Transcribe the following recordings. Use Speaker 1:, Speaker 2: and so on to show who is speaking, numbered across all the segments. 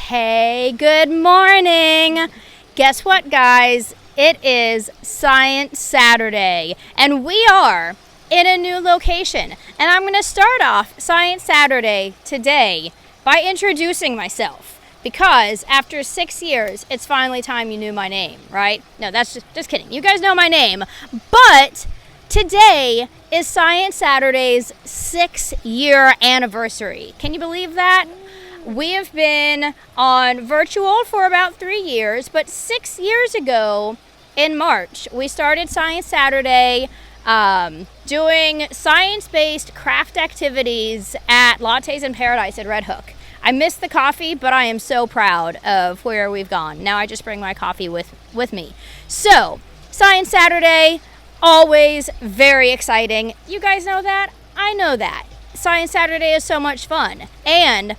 Speaker 1: Hey, good morning. Guess what, guys? It is Science Saturday, and we are in a new location. And I'm going to start off Science Saturday today by introducing myself, because after 6 years, it's finally time you knew my name, right? No, that's just kidding. You guys know my name. But today is Science Saturday's 6-year anniversary. Can you believe that? We have been on virtual for about 3 years, but 6 years ago in March, we started Science Saturday doing science-based craft activities at Lattes in Paradise at Red Hook. I missed the coffee, but I am so proud of where we've gone. Now I just bring my coffee with me. So, Science Saturday, always very exciting. You guys know that? I know that. Science Saturday is so much fun. And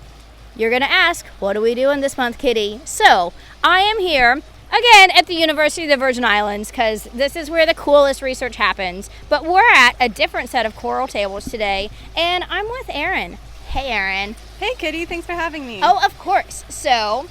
Speaker 1: you're going to ask, what are we doing this month, Kitty? So, I am here, again, at the University of the Virgin Islands, because this is where the coolest research happens. But we're at a different set of coral tables today, and I'm with Erin. Hey, Erin.
Speaker 2: Hey, Kitty. Thanks for having me.
Speaker 1: Oh, of course. So,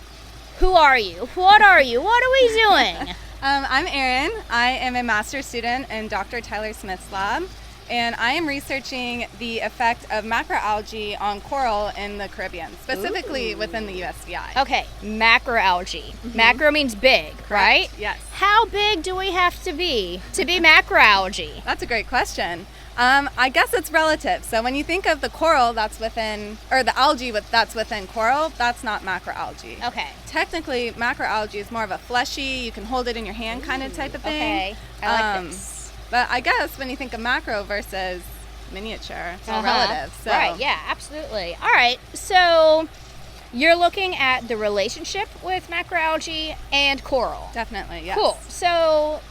Speaker 1: who are you? What are you? What are we doing?
Speaker 2: I'm Erin. I am a master's student in Dr. Tyler Smith's lab, and I am researching the effect of macroalgae on coral in the Caribbean, specifically within the USVI.
Speaker 1: Okay, macroalgae. Mm-hmm. Macro means big,
Speaker 2: Correct.
Speaker 1: Right?
Speaker 2: Yes.
Speaker 1: How big do we have to be macroalgae?
Speaker 2: That's a great question. I guess it's relative. So when you think of the coral that's within, or the algae that's within coral, that's not macroalgae.
Speaker 1: Okay.
Speaker 2: Technically, macroalgae is more of a fleshy, you can hold it in your hand kind of type of thing.
Speaker 1: Okay, I like this.
Speaker 2: But I guess when you think of macro versus miniature, it's all relative. So.
Speaker 1: Right, yeah, absolutely. All right, so you're looking at the relationship with macroalgae and coral.
Speaker 2: Definitely, yes.
Speaker 1: Cool. So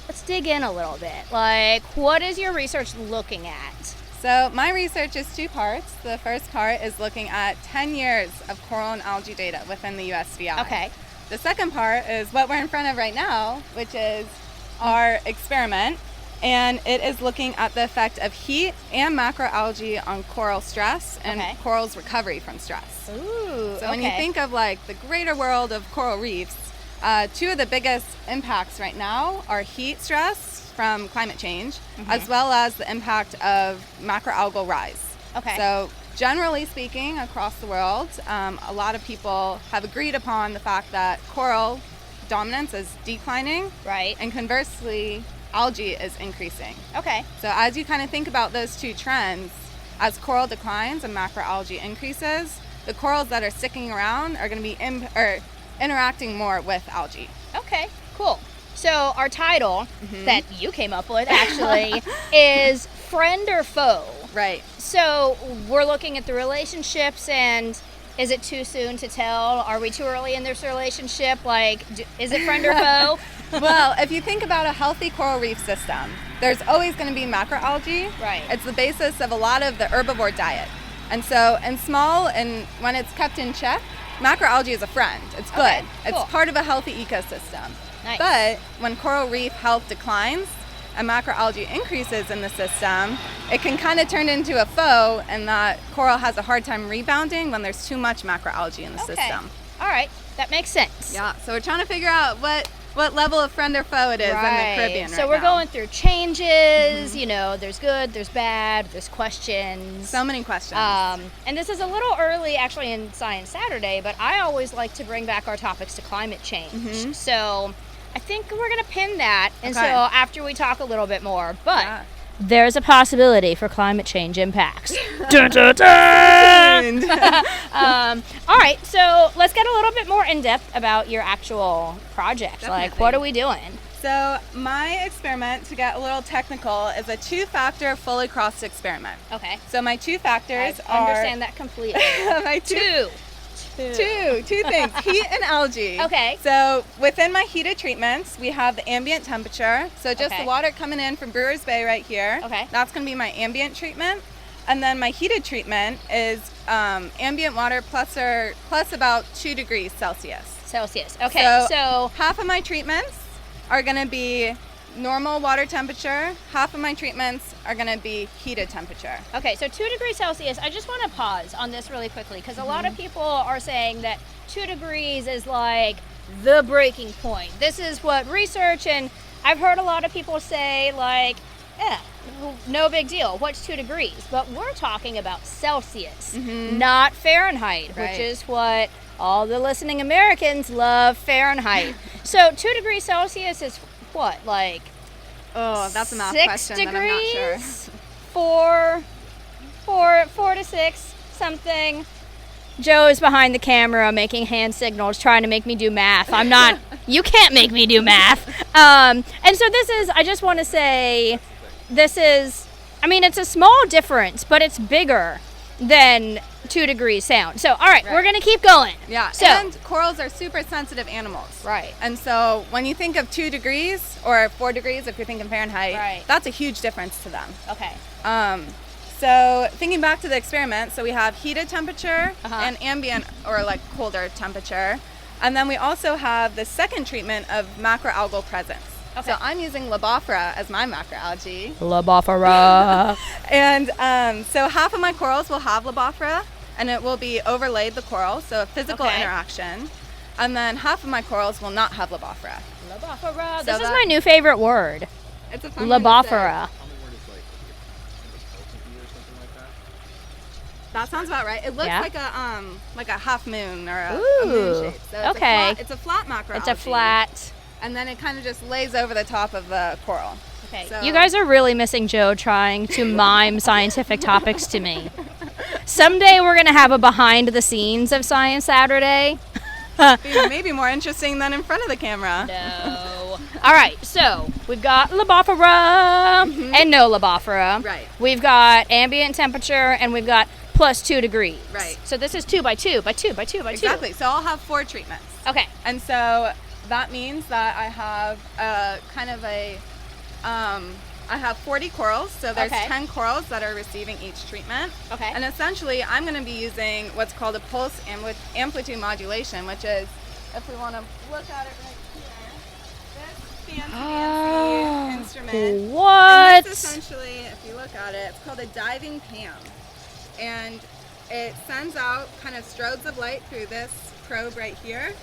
Speaker 1: let's dig in a little bit. Like, what is your research looking at?
Speaker 2: So my research is 2 parts. The first part is looking at 10 years of coral and algae data within the USVI.
Speaker 1: Okay.
Speaker 2: The second part is what we're in front of right now, which is our experiment. And it is looking at the effect of heat and macroalgae on coral stress and coral's recovery from stress.
Speaker 1: Ooh,
Speaker 2: so when you think of like the greater world of coral reefs, 2 of the biggest impacts right now are heat stress from climate change, as well as the impact of macroalgal rise.
Speaker 1: Okay.
Speaker 2: So generally speaking, across the world, a lot of people have agreed upon the fact that coral dominance is declining.
Speaker 1: Right.
Speaker 2: And conversely, algae is increasing.
Speaker 1: Okay.
Speaker 2: So as you kind of think about those 2 trends, as coral declines and macroalgae increases, the corals that are sticking around are going to be interacting more with algae.
Speaker 1: Okay, cool. So our title that you came up with actually is Friend or Foe.
Speaker 2: Right.
Speaker 1: So we're looking at the relationships, and is it too soon to tell? Are we too early in this relationship? Like, is it friend or foe?
Speaker 2: Well, if you think about a healthy coral reef system, there's always going to be macroalgae.
Speaker 1: Right.
Speaker 2: It's the basis of a lot of the herbivore diet. And so in small and when it's kept in check, macroalgae is a friend. It's good.
Speaker 1: Okay, cool.
Speaker 2: It's part of a healthy ecosystem.
Speaker 1: Nice.
Speaker 2: But when coral reef health declines and macroalgae increases in the system, it can kind of turn into a foe, and that coral has a hard time rebounding when there's too much macroalgae in the system.
Speaker 1: All right, that makes sense.
Speaker 2: Yeah, so we're trying to figure out what level of friend or foe it is in the Caribbean
Speaker 1: So
Speaker 2: right
Speaker 1: we're
Speaker 2: now.
Speaker 1: going through changes, you know, there's good, there's bad, there's questions.
Speaker 2: So many questions.
Speaker 1: And this is a little early actually in Science Saturday, but I always like to bring back our topics to climate change. So I think we're going to pin that until after we talk a little bit more. But there's a possibility for climate change impacts. Dun, dun, dun! All right, so let's get a little bit more in depth about your actual project.
Speaker 2: Definitely.
Speaker 1: Like, what are we doing?
Speaker 2: So my experiment, to get a little technical, is a 2-factor fully crossed experiment.
Speaker 1: Okay.
Speaker 2: So my 2 factors
Speaker 1: I
Speaker 2: are...
Speaker 1: understand that completely.
Speaker 2: my
Speaker 1: Two
Speaker 2: things, heat and algae.
Speaker 1: Okay.
Speaker 2: So within my heated treatments, we have the ambient temperature. So just the water coming in from Brewers Bay right here.
Speaker 1: Okay.
Speaker 2: That's going to be my ambient treatment. And then my heated treatment is ambient water plus about 2 degrees Celsius.
Speaker 1: Okay, so
Speaker 2: half of my treatments are going to be normal water temperature. Half of my treatments are going to be heated temperature.
Speaker 1: Okay, so 2 degrees Celsius. I just want to pause on this really quickly because a lot of people are saying that 2 degrees is like the breaking point. This is what research, and I've heard a lot of people say like, no big deal. What's 2 degrees? But we're talking about Celsius, not Fahrenheit, which is what all the listening Americans love, Fahrenheit. So 2 degrees Celsius is what, like?
Speaker 2: Oh, that's a math
Speaker 1: 6
Speaker 2: question
Speaker 1: degrees?
Speaker 2: that I'm not sure.
Speaker 1: 4 to 6, something. Joe is behind the camera making hand signals, trying to make me do math. I'm not. You can't make me do math. And so this is, I just want to say, this is, I mean, it's a small difference, but it's bigger than 2 degrees sound. So, all right, we're going to keep going.
Speaker 2: Yeah,
Speaker 1: so,
Speaker 2: and corals are super sensitive animals.
Speaker 1: Right.
Speaker 2: And so when you think of 2 degrees or 4 degrees, if you're thinking Fahrenheit, that's a huge difference to them.
Speaker 1: Okay.
Speaker 2: So thinking back to the experiment, so we have heated temperature and ambient or like colder temperature. And then we also have the second treatment of macroalgal presence. Okay. So I'm using Lobophora as my macroalgae.
Speaker 1: Lobophora.
Speaker 2: And so half of my corals will have Lobophora, and it will be overlaid the coral, so a physical interaction. And then half of my corals will not have Lobophora.
Speaker 1: Lobophora. So this is my new favorite word.
Speaker 2: It's a fun
Speaker 1: Lobophora.
Speaker 2: That sounds about right. It looks like a half moon or a moon shape. So it's a flat macroalgae.
Speaker 1: It's a flat.
Speaker 2: And then it kind of just lays over the top of the coral.
Speaker 1: Okay. So, you guys are really missing Joe trying to mime scientific topics to me. Someday we're going to have a behind the scenes of Science Saturday.
Speaker 2: Maybe more interesting than in front of the camera.
Speaker 1: No. All right, so we've got Lobophora and no Lobophora.
Speaker 2: Right.
Speaker 1: We've got ambient temperature and we've got plus 2 degrees.
Speaker 2: Right.
Speaker 1: So this is 2 by 2 by 2 by 2 by 2.
Speaker 2: Exactly. So I'll have 4 treatments.
Speaker 1: Okay.
Speaker 2: And so that means that I have I have 40 corals, so there's 10 corals that are receiving each treatment. Okay. And essentially, I'm going to be using what's called a pulse amplitude modulation, which is, if we want to look at it right here, this fancy instrument.
Speaker 1: What?
Speaker 2: And this essentially, if you look at it, it's called a diving PAM. And it sends out kind of strodes of light through this probe right here.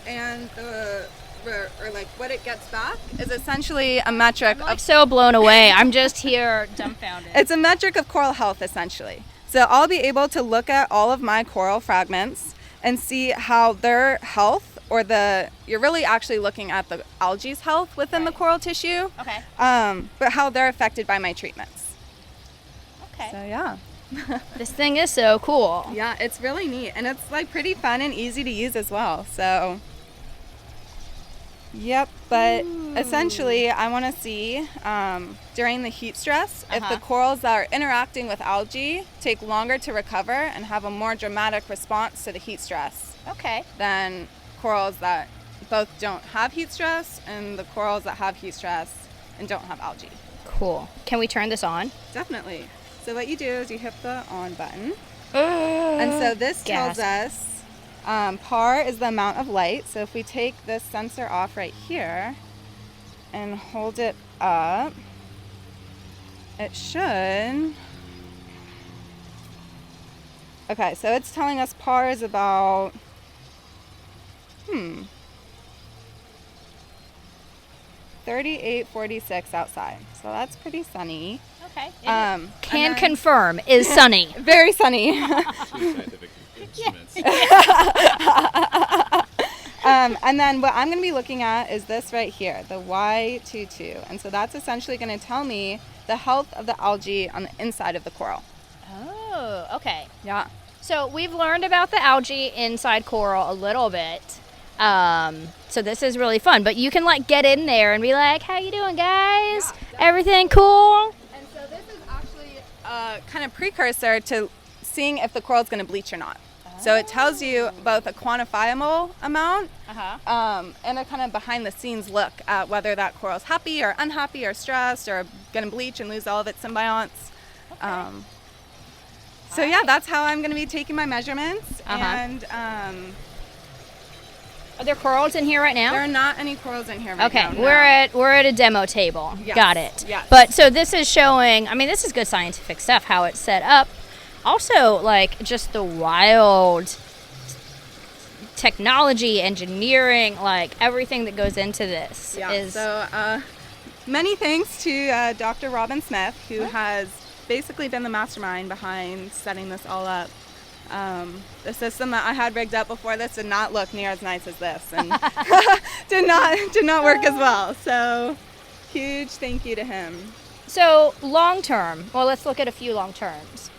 Speaker 2: And what it gets back is essentially a metric
Speaker 1: I'm so blown away. I'm just here dumbfounded.
Speaker 2: It's a metric of coral health, essentially. So I'll be able to look at all of my coral fragments and see how their health, or you're really actually looking at the algae's health within the coral tissue. Okay. But how they're affected by my treatments.
Speaker 1: Okay.
Speaker 2: So yeah.
Speaker 1: This thing is so cool.
Speaker 2: Yeah, it's really neat, and it's like pretty fun and easy to use as well. So yep, but essentially I want to see during the heat stress if the corals that are interacting with algae take longer to recover and have a more dramatic response to the heat stress than corals that both don't have heat stress and the corals that have heat stress and don't have algae.
Speaker 1: Cool. Can we turn this on?
Speaker 2: Definitely. So what you do is you hit the on button. And so this tells us par is the amount of light. So if we take this sensor off right here and hold it up, it should. Okay, so it's telling us par is about 38:46 outside. So that's pretty sunny.
Speaker 1: Okay. Can confirm is sunny.
Speaker 2: Very sunny.
Speaker 3: Scientific instruments.
Speaker 2: And then what I'm going to be looking at is this right here, the Y22. And so that's essentially going to tell me the health of the algae on the inside of the coral.
Speaker 1: Oh, okay.
Speaker 2: Yeah.
Speaker 1: So we've learned about the algae inside coral a little bit. So this is really fun. But you can like get in there and be like, how you doing, guys? Yeah, everything cool?
Speaker 2: And so this is actually a kind of precursor to seeing if the coral is going to bleach or not. So it tells you both a quantifiable amount and a kind of behind the scenes look at whether that coral's happy or unhappy or stressed or going to bleach and lose all of its symbionts. Okay. So yeah, that's how I'm going to be taking my measurements. And
Speaker 1: Are there corals in here right now?
Speaker 2: There are not any corals in here right now.
Speaker 1: Okay,
Speaker 2: no.
Speaker 1: we're at a demo table.
Speaker 2: Yes,
Speaker 1: Got it.
Speaker 2: yes.
Speaker 1: But so this is showing, I mean, this is good scientific stuff, how it's set up. Also, like, just the wild technology, engineering, like, everything that goes into this is...
Speaker 2: So, many thanks to Dr. Robin Smith, who has basically been the mastermind behind setting this all up. The system that I had rigged up before this did not look near as nice as this, and did not work as well. So, huge thank you to him.
Speaker 1: So, long term, well, let's look at a few long terms.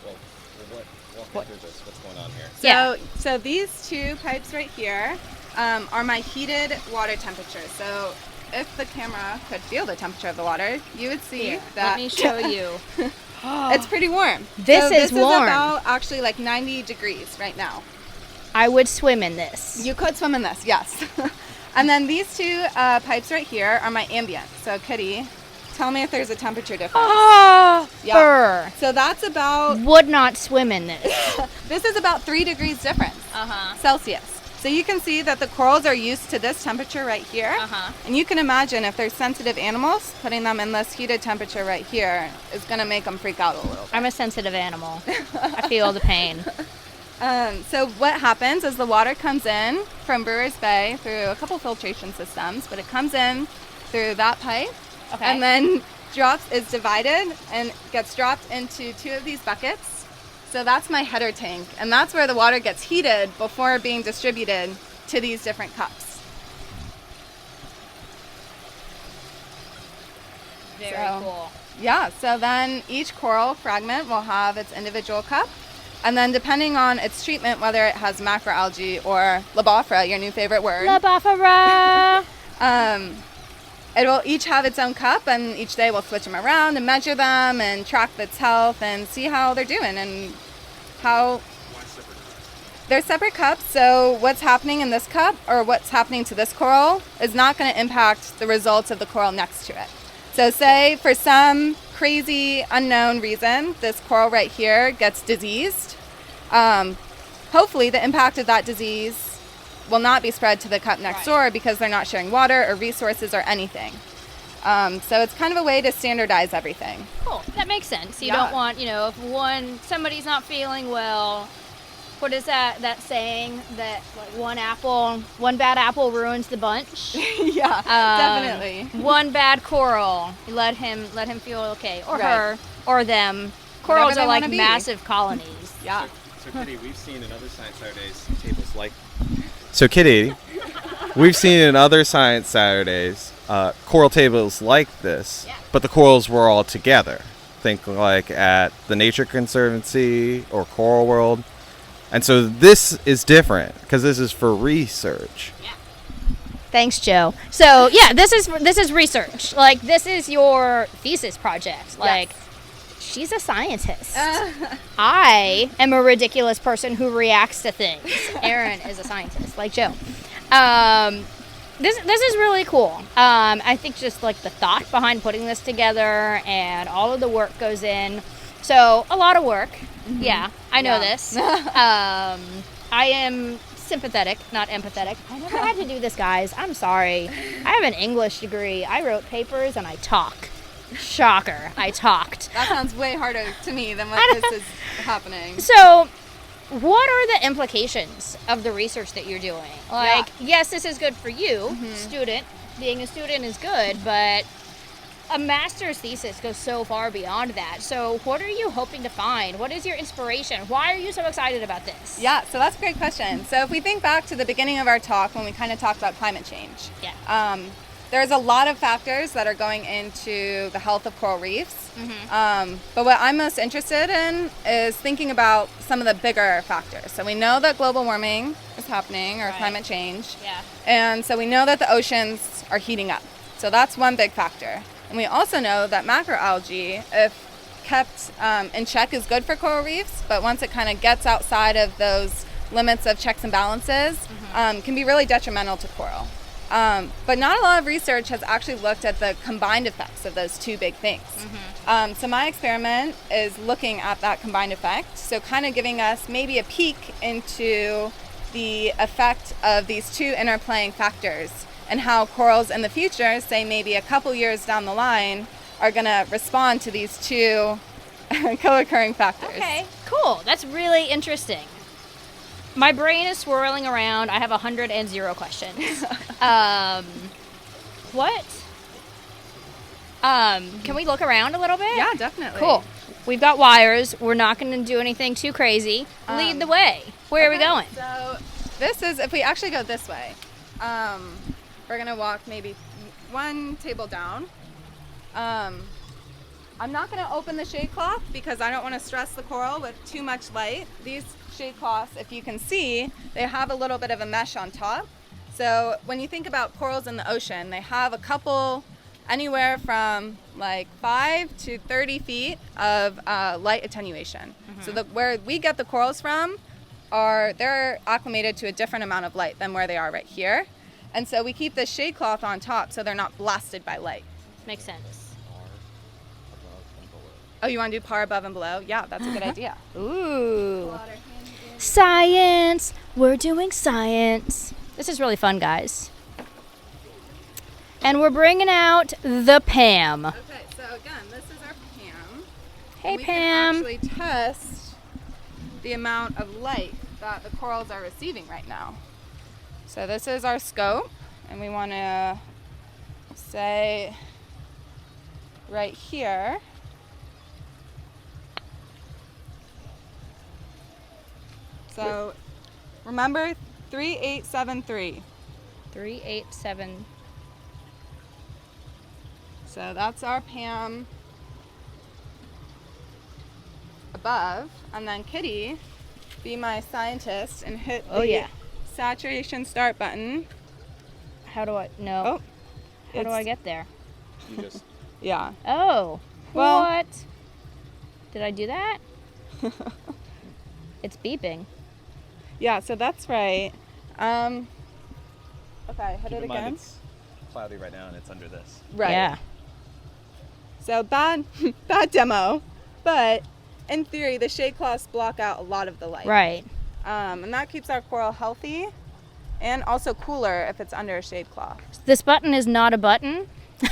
Speaker 3: Walk me through this. What's going on here?
Speaker 2: So these two pipes right here are my heated water temperature. So if the camera could feel the temperature of the water, you would see that.
Speaker 1: Let me show you.
Speaker 2: It's pretty warm.
Speaker 1: This is warm.
Speaker 2: Is about actually like 90 degrees right now.
Speaker 1: I would swim in this.
Speaker 2: You could swim in this, yes. And then these two pipes right here are my ambient. So Kitty, tell me if there's a temperature difference.
Speaker 1: Oh, fur.
Speaker 2: So that's about...
Speaker 1: Would not swim in this.
Speaker 2: This is about 3 degrees difference Celsius. So you can see that the corals are used to this temperature right here. And you can imagine if they're sensitive animals, putting them in this heated temperature right here is going to make them freak out a little bit.
Speaker 1: I'm a sensitive animal. I feel the pain.
Speaker 2: So what happens is the water comes in from Brewers Bay through a couple filtration systems, but it comes in through that pipe.
Speaker 1: Okay.
Speaker 2: And then is divided and gets dropped into 2 of these buckets. So that's my header tank, and that's where the water gets heated before being distributed to these different cups.
Speaker 1: Very cool.
Speaker 2: Yeah, so then each coral fragment will have its individual cup, and then depending on its treatment, whether it has macroalgae or Labofra, your new favorite word.
Speaker 1: Labofra!
Speaker 2: It will each have its own cup, and each day we'll switch them around and measure them and track its health and see how they're doing and how... They're separate cups, so what's happening in this cup or what's happening to this coral is not going to impact the results of the coral next to it. So say for some crazy unknown reason, this coral right here gets diseased. Hopefully the impact of that disease will not be spread to the cup next door because they're not sharing water or resources or anything. So it's kind of a way to standardize everything.
Speaker 1: Cool. That makes sense. You don't want, if somebody's not feeling well, what is that saying that like one bad apple ruins the bunch?
Speaker 2: Yeah, definitely.
Speaker 1: One bad coral, let him feel okay, or her, or them. Corals are like massive colonies.
Speaker 2: Yeah.
Speaker 3: So Kitty, we've seen in other Science Saturdays tables like. So Kitty, we've seen in other Science Saturdays coral tables like this, but the corals were all together. Think like at the Nature Conservancy or Coral World. And so this is different because this is for research.
Speaker 1: Yeah. Thanks, Joe. So yeah, this is research. Like this is your thesis project. Like she's a scientist. I am a ridiculous person who reacts to things. Erin is a scientist, like Joe. This is really cool. I think just like the thought behind putting this together and all of the work goes in. So a lot of work. Mm-hmm. Yeah, I know this. I am sympathetic, not empathetic. I never had to do this, guys. I'm sorry. I have an English degree. I wrote papers and I talk. Shocker, I talked.
Speaker 2: That sounds way harder to me than what this is happening.
Speaker 1: So, what are the implications of the research that you're doing? Like, yes, this is good for you, student. Being a student is good, but a master's thesis goes so far beyond that. So what are you hoping to find? What is your inspiration? Why are you so excited about this?
Speaker 2: Yeah, so that's a great question. So if we think back to the beginning of our talk when we kind of talked about climate change, there's a lot of factors that are going into the health of coral reefs. But what I'm most interested in is thinking about some of the bigger factors. So we know that global warming is happening, or climate change. And so we know that the oceans are heating up. So that's one big factor. And we also know that macroalgae, if kept in check, is good for coral reefs, but once it kind of gets outside of those limits of checks and balances, can be really detrimental to coral. But not a lot of research has actually looked at the combined effects of those two big things. So my experiment is looking at that combined effect, so kind of giving us maybe a peek into the effect of these two interplaying factors and how corals in the future, say maybe a couple years down the line, are going to respond to these two co-occurring factors.
Speaker 1: Okay, cool. That's really interesting. My brain is swirling around. I have 100 questions. What? Can we look around a little bit?
Speaker 2: Yeah, definitely.
Speaker 1: Cool. We've got wires. We're not going to do anything too crazy. Lead the way. Where are we going?
Speaker 2: So this is, if we actually go this way, we're going to walk maybe one table down. I'm not going to open the shade cloth because I don't want to stress the coral with too much light. These shade cloths, if you can see, they have a little bit of a mesh on top. So when you think about corals in the ocean, they have a couple, anywhere from like 5 to 30 feet of light attenuation. So where we get the corals from, they're acclimated to a different amount of light than where they are right here. And so we keep this shade cloth on top so they're not blasted by light.
Speaker 1: Makes sense.
Speaker 2: Oh, you want to do par above and below? Yeah, that's a good idea.
Speaker 1: Ooh. Science. We're doing science. This is really fun, guys. And we're bringing out the Pam.
Speaker 2: Okay, so again, this is our Pam.
Speaker 1: Hey,
Speaker 2: we
Speaker 1: Pam.
Speaker 2: can actually test the amount of light that the corals are receiving right now. So this is our scope, and we want to say right here. So remember 3873.
Speaker 1: 387.
Speaker 2: So that's our Pam above. And then Kitty, be my scientist and hit the saturation start button.
Speaker 1: How do I? No.
Speaker 2: Oh,
Speaker 1: How do I get there?
Speaker 3: You just
Speaker 2: Yeah.
Speaker 1: Oh.
Speaker 2: Well-
Speaker 1: What? Did I do that? It's beeping.
Speaker 2: Yeah, so that's right. Okay, hit
Speaker 3: keep
Speaker 2: it
Speaker 3: in mind
Speaker 2: again.
Speaker 3: it's cloudy right now and it's under this.
Speaker 2: Right.
Speaker 1: Yeah.
Speaker 2: So bad demo, but in theory, the shade cloths block out a lot of the light.
Speaker 1: Right.
Speaker 2: And that keeps our coral healthy and also cooler if it's under a shade cloth.
Speaker 1: This button is not a button.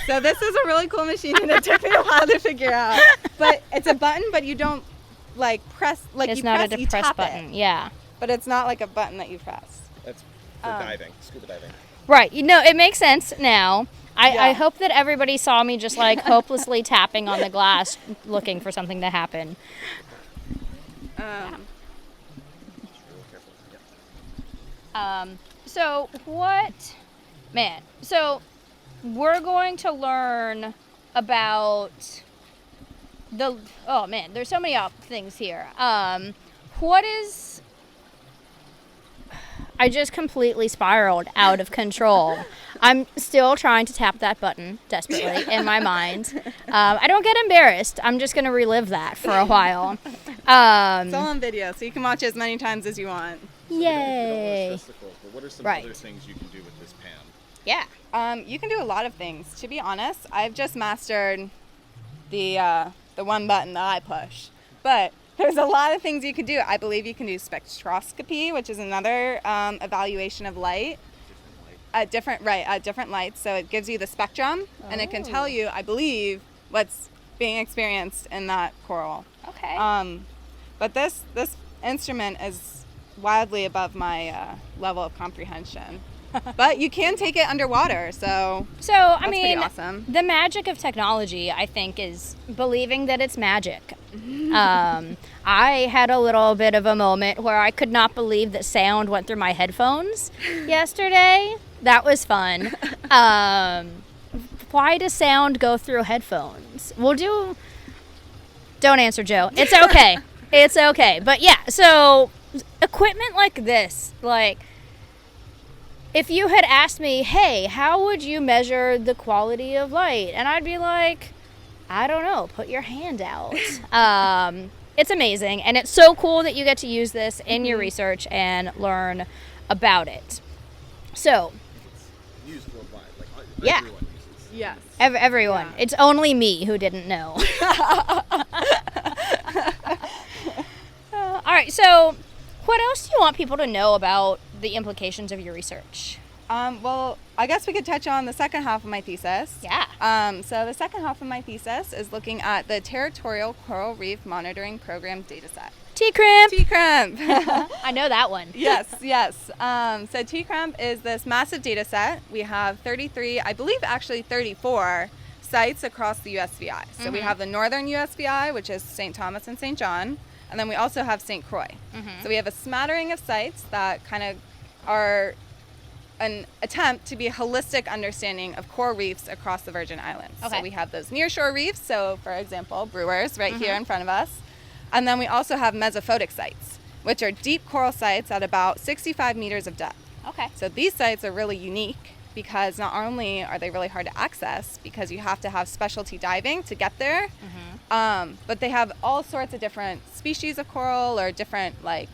Speaker 2: So this is a really cool machine and it took me a while to figure out. But it's a button, but you don't like press, like
Speaker 1: It's
Speaker 2: you
Speaker 1: not
Speaker 2: press,
Speaker 1: a
Speaker 2: you
Speaker 1: press
Speaker 2: tap
Speaker 1: button.
Speaker 2: it.
Speaker 1: Yeah.
Speaker 2: But it's not like a button that you press.
Speaker 3: That's for diving, scuba diving.
Speaker 1: Right. You know, it makes sense now. I
Speaker 2: Yeah.
Speaker 1: hope that everybody saw me just like hopelessly tapping on the glass looking for something to happen. So we're going to learn about there's so many things here. I just completely spiraled out of control. I'm still trying to tap that button desperately in my mind. I don't get embarrassed. I'm just going to relive that for a while.
Speaker 2: It's all on video, so you can watch it as many times as you want.
Speaker 1: Yay.
Speaker 3: But what are some
Speaker 1: Right.
Speaker 3: other things you can do with this Pam?
Speaker 1: Yeah.
Speaker 2: You can do a lot of things. To be honest, I've just mastered the one button that I push. But there's a lot of things you can do. I believe you can do spectroscopy, which is another evaluation of light. At different lights. So it gives you the spectrum, and it can tell you, I believe, what's being experienced in that coral.
Speaker 1: Okay.
Speaker 2: But this instrument is wildly above my level of comprehension. But you can take it underwater, so
Speaker 1: I
Speaker 2: that's
Speaker 1: mean,
Speaker 2: pretty awesome.
Speaker 1: the magic of technology, I think, is believing that it's magic. I had a little bit of a moment where I could not believe that sound went through my headphones yesterday. That was fun. Why does sound go through headphones? Don't answer, Joe. It's okay. It's okay. But yeah, so equipment like this, like, if you had asked me, hey, how would you measure the quality of light? And I'd be like, I don't know, put your hand out. It's amazing. And it's so cool that you get to use this in your research and learn about it. So,
Speaker 3: It's used worldwide. Like
Speaker 1: Yeah.
Speaker 3: everyone uses.
Speaker 2: Yes.
Speaker 1: everyone.
Speaker 2: Yeah.
Speaker 1: It's only me who didn't know. All right, so what else do you want people to know about the implications of your research?
Speaker 2: Well, I guess we could touch on the second half of my thesis.
Speaker 1: Yeah.
Speaker 2: So the second half of my thesis is looking at the Territorial Coral Reef Monitoring Program dataset.
Speaker 1: T-crimp.
Speaker 2: T-crimp.
Speaker 1: I know that one.
Speaker 2: Yes. So T-crimp is this massive dataset. We have 33, I believe actually 34 sites across the USVI. So we have the northern USVI, which is St. Thomas and St. John, and then we also have St. Croix. So we have a smattering of sites that kind of are an attempt to be a holistic understanding of coral reefs across the Virgin Islands.
Speaker 1: Okay.
Speaker 2: So we have those nearshore reefs, so for example, Brewers right here in front of us. And then we also have mesophotic sites, which are deep coral sites at about 65 meters of depth.
Speaker 1: Okay.
Speaker 2: So these sites are really unique because not only are they really hard to access because you have to have specialty diving to get there, but they have all sorts of different species of coral or different like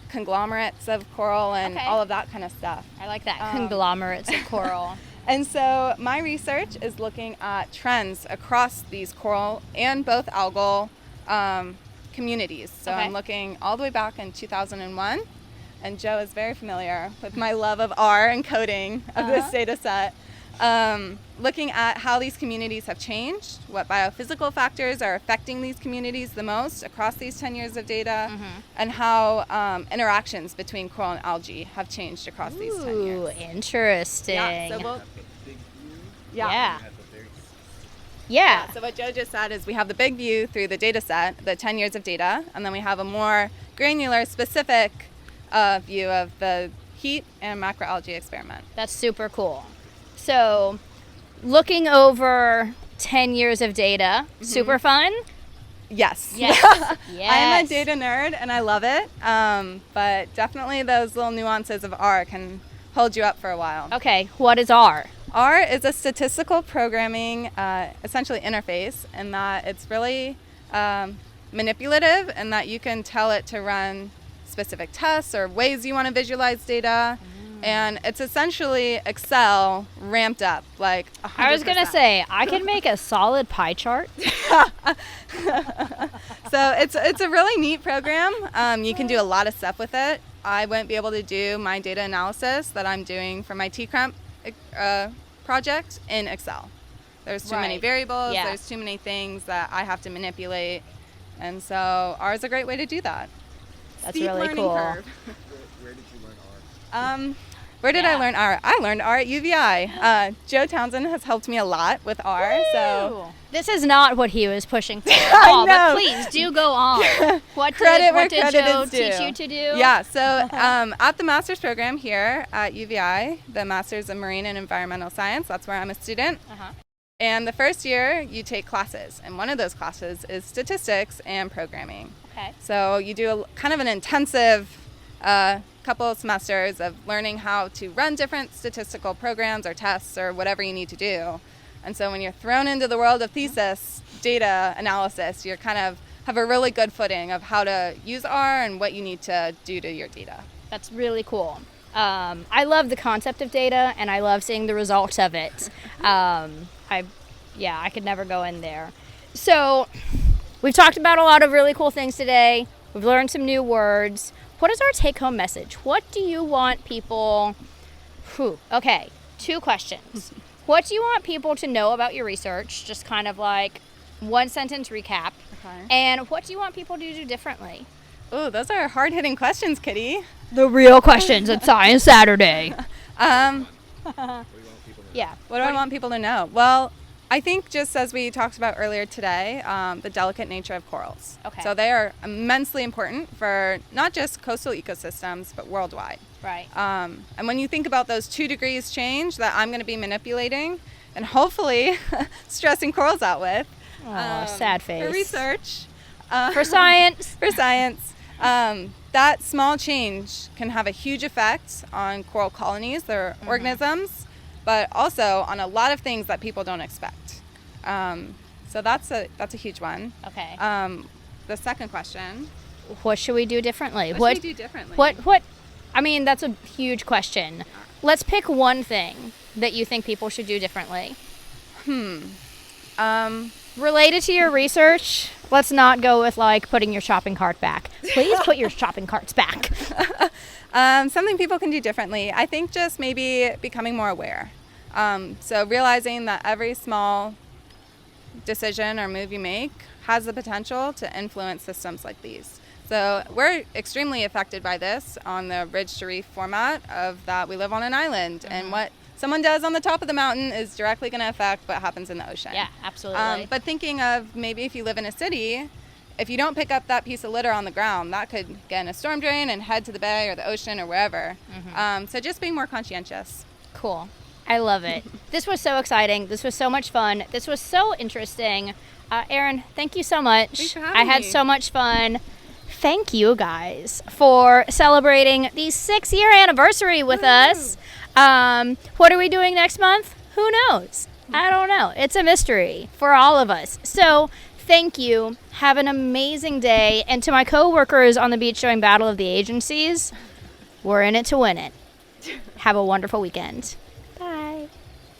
Speaker 2: conglomerates of coral and all of that kind of stuff.
Speaker 1: I like that, conglomerates of coral.
Speaker 2: And so my research is looking at trends across these coral and both algal communities. So I'm looking all the way back in 2001. And Joe is very familiar with my love of R and coding of this data set. Looking at how these communities have changed, what biophysical factors are affecting these communities the most across these 10 years of data, and how interactions between coral and algae have changed across these 10 years.
Speaker 1: Ooh, interesting.
Speaker 2: Yeah, so so what Joe just said is we have the big view through the data set, the 10 years of data, and then we have a more granular, specific view of the heat and macroalgae experiment.
Speaker 1: That's super cool. So, looking over 10 years of data, super fun?
Speaker 2: Yes.
Speaker 1: Yes.
Speaker 2: I'm a data nerd and I love it, but definitely those little nuances of R can hold you up for a while.
Speaker 1: Okay, what is R?
Speaker 2: R is a statistical programming, essentially interface, in that it's really manipulative and that you can tell it to run specific tests or ways you want to visualize data. And it's essentially Excel ramped up, like 100%.
Speaker 1: I was going to say, I can make a solid pie chart.
Speaker 2: So it's a really neat program. You can do a lot of stuff with it. I wouldn't be able to do my data analysis that I'm doing for my T-crimp project in Excel. There's too many variables, there's too many things that I have to manipulate. And so R is a great way to do that.
Speaker 1: That's
Speaker 2: Steep
Speaker 1: really
Speaker 2: learning
Speaker 1: cool.
Speaker 2: curve.
Speaker 3: Where did you learn R?
Speaker 2: Where did I learn R? I learned R at UVI. Joe Townsend has helped me a lot with R. So
Speaker 1: this is not what he was pushing for.
Speaker 2: I know.
Speaker 1: But please do go on. What
Speaker 2: Credit
Speaker 1: did Joe teach you to do?
Speaker 2: Yeah, so at the master's program here at UVI, the Master's in Marine and Environmental Science, that's where I'm a student. And the first year you take classes, and one of those classes is statistics and programming.
Speaker 1: Okay.
Speaker 2: So you do kind of an intensive couple of semesters of learning how to run different statistical programs or tests or whatever you need to do. And so when you're thrown into the world of thesis data analysis, you kind of have a really good footing of how to use R and what you need to do to your data.
Speaker 1: That's really cool. I love the concept of data, and I love seeing the results of it. I could never go in there. So we've talked about a lot of really cool things today. We've learned some new words. What is our take-home message? What do you want people... Okay, 2 questions. What do you want people to know about your research? Just kind of like one sentence recap.
Speaker 2: Okay.
Speaker 1: And what do you want people to do differently?
Speaker 2: Oh, those are hard-hitting questions, Kitty.
Speaker 1: The real questions at Science Saturday.
Speaker 2: What
Speaker 3: What do you want people to know?
Speaker 1: Yeah.
Speaker 2: do I want people to know? Well, I think just as we talked about earlier today, the delicate nature of corals.
Speaker 1: Okay.
Speaker 2: So they are immensely important for not just coastal ecosystems, but worldwide.
Speaker 1: Right.
Speaker 2: And when you think about those 2 degrees change that I'm going to be manipulating and hopefully stressing corals out with.
Speaker 1: Sad face.
Speaker 2: For research.
Speaker 1: For science.
Speaker 2: For science. That small change can have a huge effect on coral colonies, their organisms, but also on a lot of things that people don't expect. So that's a huge one.
Speaker 1: Okay.
Speaker 2: The second question.
Speaker 1: What should we do differently?
Speaker 2: What should we do differently?
Speaker 1: What? I mean, that's a huge question. Let's pick one thing that you think people should do differently. Related to your research, Let's not go with like putting your shopping cart back. Please put your shopping carts back.
Speaker 2: Something people can do differently. I think just maybe becoming more aware. So realizing that every small decision or move you make has the potential to influence systems like these. So we're extremely affected by this on the ridge to reef format of that we live on an island, and what someone does on the top of the mountain is directly going to affect what happens in the ocean.
Speaker 1: Yeah, absolutely.
Speaker 2: But thinking of maybe if you live in a city, if you don't pick up that piece of litter on the ground, that could get in a storm drain and head to the bay or the ocean or wherever. So just being more conscientious.
Speaker 1: Cool. I love it. This was so exciting. This was so much fun. This was so interesting. Erin, thank you so much.
Speaker 2: Thanks for having
Speaker 1: I had
Speaker 2: me.
Speaker 1: so much fun. Thank you guys for celebrating the 6-year anniversary with us. What are we doing next month? Who knows? I don't know. It's a mystery for all of us. So thank you. Have an amazing day. And to my coworkers on the beach doing Battle of the Agencies, we're in it to win it. Have a wonderful weekend.